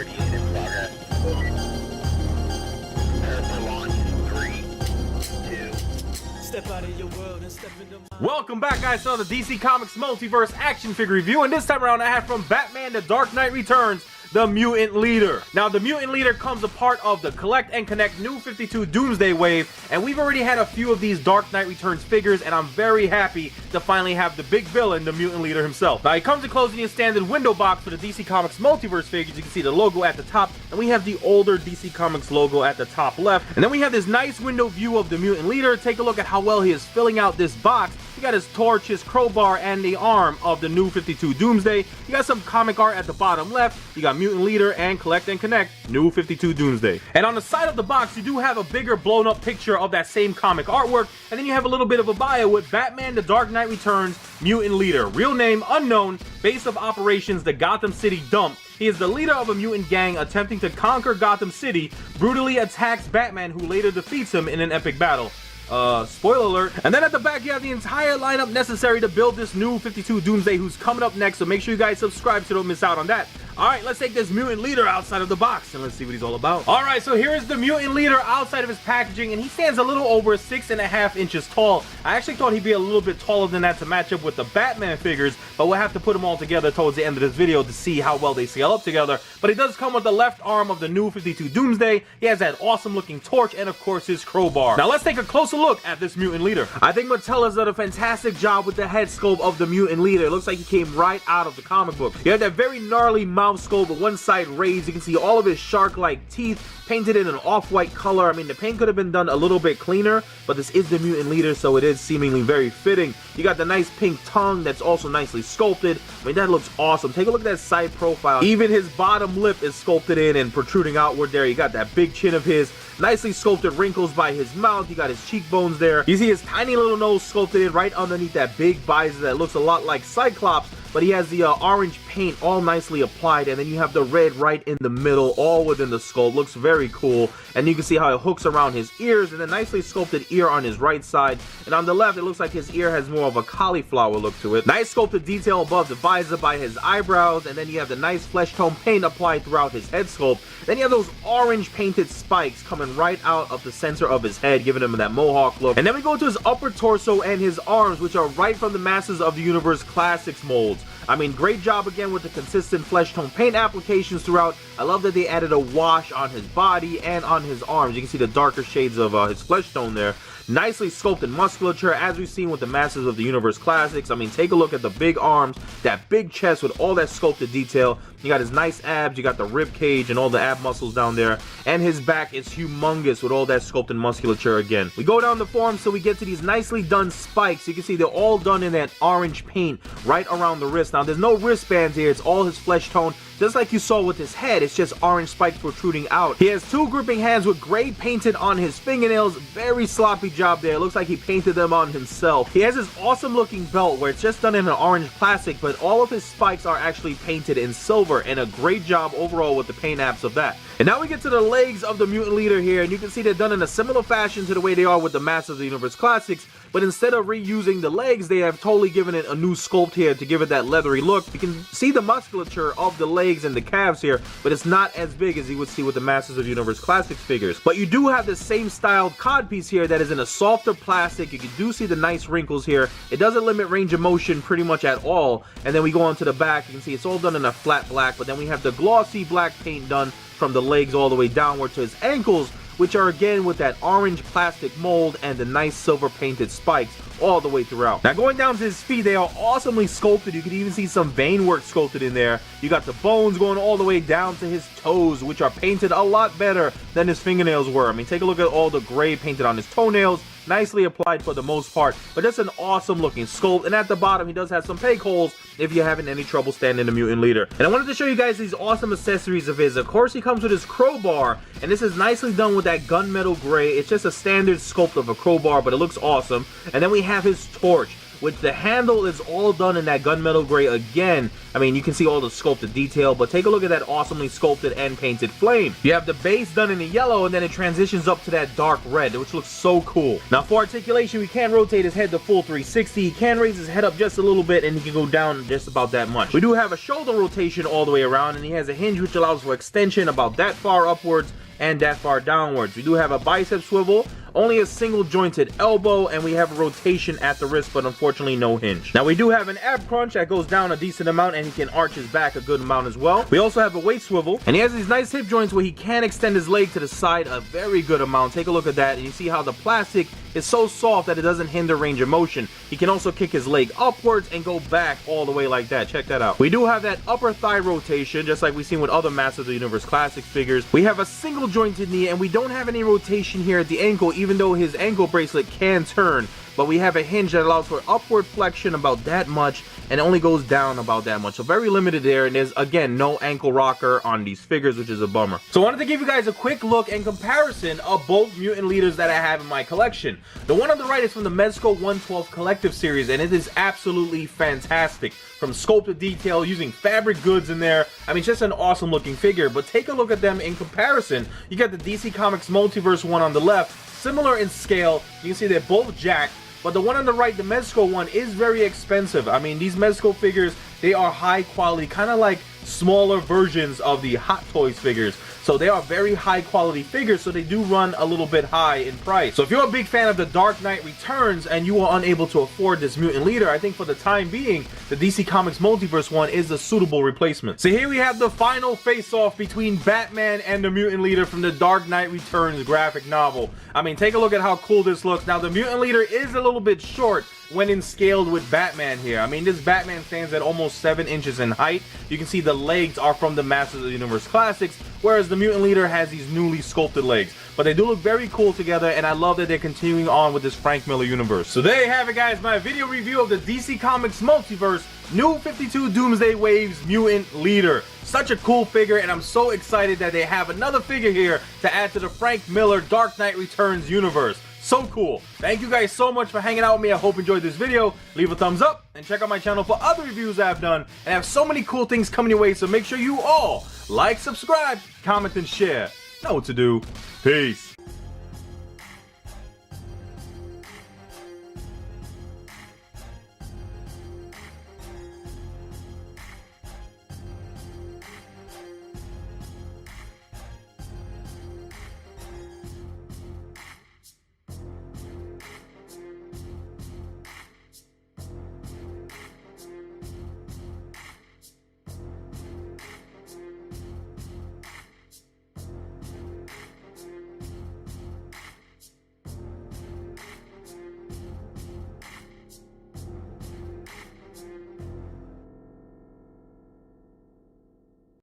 radiation in progress. Prepare for launch in 3, 2. Step out of your world and step into mine. Welcome back, guys, to the DC Comics Multiverse action figure review, and this time around I have from Batman The Dark Knight Returns, the Mutant Leader. Now, the Mutant Leader comes a part of the Collect and Connect New 52 Doomsday wave, and we've already had a few of these Dark Knight Returns figures, and I'm very happy to finally have the big villain, the Mutant Leader himself. Now, he comes enclosed in your standard window box for the DC Comics Multiverse figures. You can see the logo at the top, and we have the older DC Comics logo at the top left. And then we have this nice window view of the Mutant Leader. Take a look at how well he is filling out this box. You got his torch, his crowbar, and the arm of the New 52 Doomsday. You got some comic art at the bottom left. You got Mutant Leader and Collect and Connect New 52 Doomsday. And on the side of the box, you do have a bigger blown up picture of that same comic artwork. And then you have a little bit of a bio with Batman The Dark Knight Returns Mutant Leader. Real name unknown, base of operations the Gotham City Dump. He is the leader of a mutant gang attempting to conquer Gotham City, brutally attacks Batman, who later defeats him in an epic battle. Spoiler alert. And then at the back you have the entire lineup necessary to build this New 52 Doomsday, who's coming up next, so make sure you guys subscribe so don't miss out on that. Alright, let's take this Mutant Leader outside of the box and let's see what he's all about. Alright, so here is the Mutant Leader outside of his packaging, and he stands a little over 6.5 inches tall. I actually thought he'd be a little bit taller than that to match up with the Batman figures, but we'll have to put them all together towards the end of this video to see how well they scale up together. But he does come with the left arm of the New 52 Doomsday. He has that awesome looking torch and of course his crowbar. Now let's take a closer look at this Mutant Leader. I think Mattel has done a fantastic job with the head sculpt of the Mutant Leader. It looks like he came right out of the comic book. You have that very gnarly mouth sculpt with one side raised. You can see all of his shark-like teeth painted in an off-white color. I mean, the paint could have been done a little bit cleaner, but this is the Mutant Leader, so it is seemingly very fitting. You got the nice pink tongue that's also nicely sculpted. I mean, that looks awesome. Take a look at that side profile. Even his bottom lip is sculpted in and protruding outward there. You got that big chin of his, nicely sculpted wrinkles by his mouth. You got his cheekbones there. You see his tiny little nose sculpted in right underneath that big visor that looks a lot like Cyclops, but he has the orange paint all nicely applied, and then you have the red right in the middle, all within the sculpt. Looks very cool, and you can see how it hooks around his ears, and a nicely sculpted ear on his right side, and on the left it looks like his ear has more of a cauliflower look to it. Nice sculpted detail above the visor by his eyebrows, and then you have the nice flesh tone paint applied throughout his head sculpt. Then you have those orange painted spikes coming right out of the center of his head, giving him that mohawk look. And then we go to his upper torso and his arms, which are right from the Masters of the Universe Classics molds. I mean, great job again with the consistent flesh tone paint applications throughout. I love that they added a wash on his body and on his arms. You can see the darker shades of his flesh tone there. Nicely sculpted musculature, as we've seen with the Masters of the Universe Classics. I mean, take a look at the big arms, that big chest with all that sculpted detail. You got his nice abs, you got the rib cage and all the ab muscles down there, and his back is humongous with all that sculpted musculature again. We go down the form, so we get to these nicely done spikes. You can see they're all done in that orange paint right around the wrist. Now, there's no wristbands here. It's all his flesh tone, just like you saw with his head. It's just orange spikes protruding out. He has two gripping hands with gray painted on his fingernails. Very sloppy job there. It looks like he painted them on himself. He has this awesome looking belt where it's just done in an orange plastic, but all of his spikes are actually painted in silver, and a great job overall with the paint apps of that. And now we get to the legs of the Mutant Leader here, and you can see they're done in a similar fashion to the way they are with the Masters of the Universe Classics, but instead of reusing the legs, they have totally given it a new sculpt here to give it that leathery look. You can see the musculature of the legs and the calves here, but it's not as big as you would see with the Masters of the Universe Classics figures. But you do have the same styled codpiece here that is in a softer plastic. You do see the nice wrinkles here. It doesn't limit range of motion pretty much at all. And then we go on to the back. You can see it's all done in a flat black, but then we have the glossy black paint done from the legs all the way downward to his ankles, which are again with that orange plastic mold and the nice silver painted spikes all the way throughout. Now going down to his feet, they are awesomely sculpted. You can even see some vein work sculpted in there. You got the bones going all the way down to his toes, which are painted a lot better than his fingernails were. I mean, take a look at all the gray painted on his toenails. Nicely applied for the most part, but that's an awesome looking sculpt. And at the bottom, he does have some peg holes if you're having any trouble standing the Mutant Leader. And I wanted to show you guys these awesome accessories of his. Of course, he comes with his crowbar, and this is nicely done with that gunmetal gray. It's just a standard sculpt of a crowbar, but it looks awesome. And then we have his torch, which the handle is all done in that gunmetal gray again. I mean, you can see all the sculpted detail, but take a look at that awesomely sculpted and painted flame. You have the base done in the yellow, and then it transitions up to that dark red, which looks so cool. Now for articulation, we can rotate his head to full 360. He can raise his head up just a little bit, and he can go down just about that much. We do have a shoulder rotation all the way around, and he has a hinge which allows for extension about that far upwards and that far downwards. We do have a bicep swivel, only a single jointed elbow, and we have a rotation at the wrist, but unfortunately no hinge. Now we do have an ab crunch that goes down a decent amount, and he can arch his back a good amount as well. We also have a waist swivel, and he has these nice hip joints where he can extend his leg to the side a very good amount. Take a look at that, and you see how the plastic is so soft that it doesn't hinder range of motion. He can also kick his leg upwards and go back all the way like that. Check that out. We do have that upper thigh rotation, just like we've seen with other Masters of the Universe Classic figures. We have a single jointed knee, and we don't have any rotation here at the ankle, even though his ankle bracelet can turn, but we have a hinge that allows for upward flexion about that much, and it only goes down about that much. So very limited there, and there's again no ankle rocker on these figures, which is a bummer. So I wanted to give you guys a quick look and comparison of both mutant leaders that I have in my collection. The one on the right is from the Mezco 112 Collective series, and it is absolutely fantastic. From sculpted detail, using fabric goods in there. I mean, just an awesome looking figure, but take a look at them in comparison. You got the DC Comics Multiverse one on the left, similar in scale. You can see they're both jacked, but the one on the right, the Mezco one, is very expensive. I mean, these Mezco figures, they are high quality, kind of like smaller versions of the Hot Toys figures. So they are very high quality figures, so they do run a little bit high in price. So if you're a big fan of The Dark Knight Returns and you are unable to afford this mutant leader, I think for the time being, the DC Comics Multiverse one is a suitable replacement. So here we have the final face-off between Batman and the mutant leader from The Dark Knight Returns graphic novel. I mean, take a look at how cool this looks. Now, the mutant leader is a little bit short when in scaled with Batman here. I mean, this Batman stands at almost 7 inches in height. You can see the legs are from the Masters of the Universe Classics, whereas the mutant leader has these newly sculpted legs. But they do look very cool together, and I love that they're continuing on with this Frank Miller universe. So there you have it, guys, my video review of the DC Comics Multiverse New 52 Doomsday Waves Mutant Leader. Such a cool figure, and I'm so excited that they have another figure here to add to the Frank Miller Dark Knight Returns universe. So cool. Thank you guys so much for hanging out with me. I hope you enjoyed this video. Leave a thumbs up and check out my channel for other reviews I've done. And I have so many cool things coming your way, so make sure you all like, subscribe, comment, and share. Know what to do. Peace.